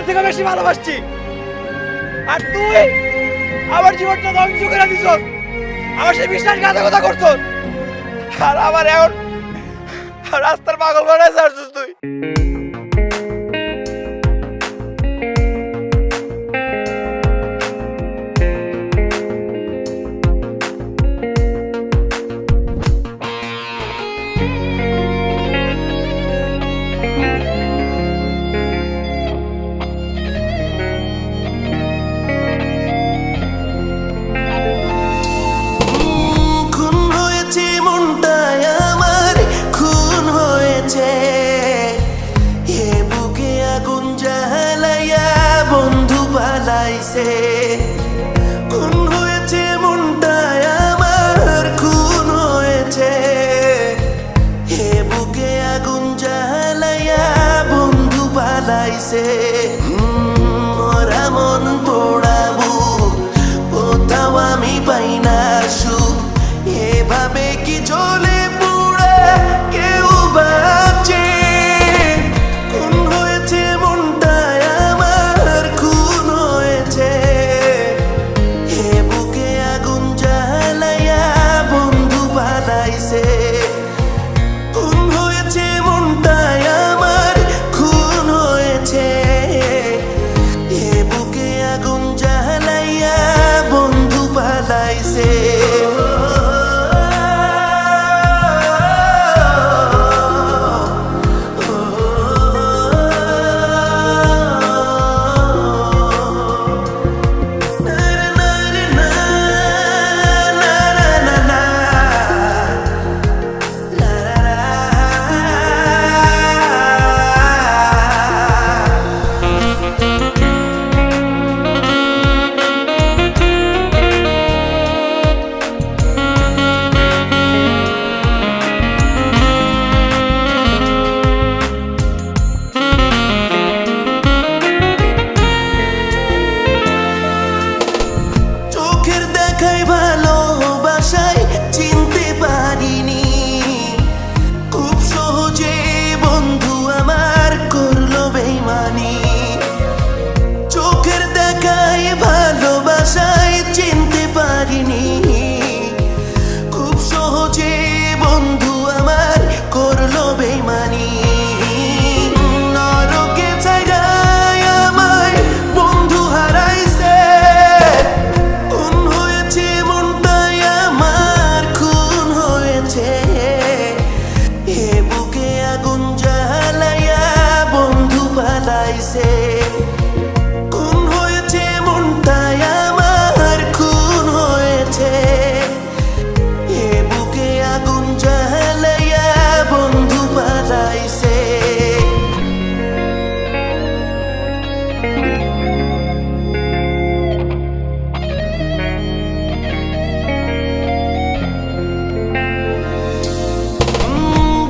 জীবনের থেকে বেশি ভালোবাসছি, আর তুই আমার জীবনটা ধ্বংস করে দিছস। আমার সেই বিশ্বাসঘাতকতা করছস, আর আমার এখন রাস্তার পাগল বানায় ছাড়ছস তুই। খুন হয়েছে মনটায় আমার, খুন হয়েছে হে বুকে আগুন জ্বালাইয়া বন্ধু পালাইছে। মরা মন পোড়াবো, কোথাও আমি পাই না সুখ, এভাবে কি চলে পুরা কেউ বাঁচে? খুন হয়েছে মনটায় আমার, খুন হয়েছে হে বুকে আগুন জ্বালাইয়া বন্ধু পালাইছে। খুন হয়েছে মনটায় আমার, খুন হয়েছে হে বুকে আগুন জ্বালাইয়া বন্ধু পালাইছে। ভালোবাসায় চিনতে পারিনি, খুব সহজে বন্ধু আমার করলো বেইমানি। চোখের দেখায় ভালোবাসায় চিনতে পারিনি, খুব সহজে বন্ধু আমার করলো বেইমানি। নরকে ছাইড়ায় আমায় বন্ধু হারাইছে। খুন হয়েছে মনটায় আমার, খুন হয়েছে হে বুকে আগুন জ্বালাইয়া বন্ধু পালাইছে। খুন হয়েছে মনটায় আমার, খুন হয়েছে হে বুকে আগুন জ্বালাইয়া বন্ধু পালাইছে।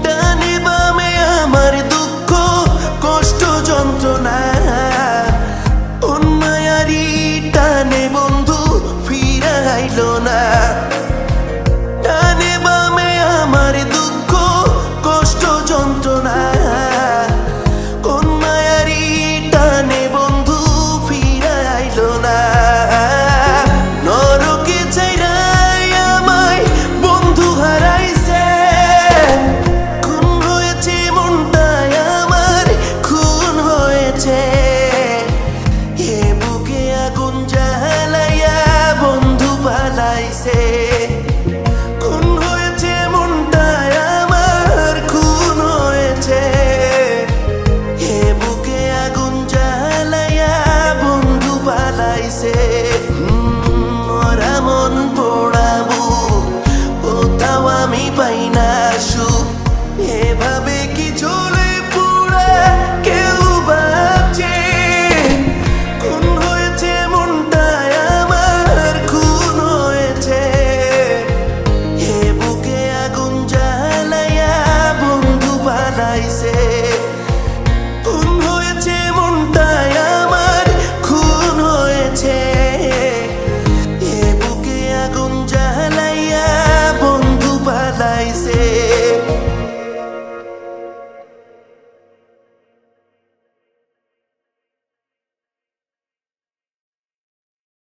ডানে বামে আমার দুঃখ কষ্ট যন্ত্রণা, উন্মায়ারি টানে বন্ধু ফিরাইলো না। ডানে বামে আমার দুঃখ কষ্ট যন্ত্রণা, কোন মায়ারি টানে বন্ধু ফিরাইলো না। নরকে ছাইড়ায় আমায় বন্ধু হারাইছে। খুন হয়েছে মনটায় আমার, খুন হয়েছে হে বুকে আগুন জ্বালাইয়া বন্ধু পালাইছে। খুন হয়েছে মনটায় আমার, খুন হয়েছে হে বুকে আগুন জ্বালাইয়া বন্ধু পালাইছে। মরা মন পোড়াবো, কোথাও আমি পাই না সুখ,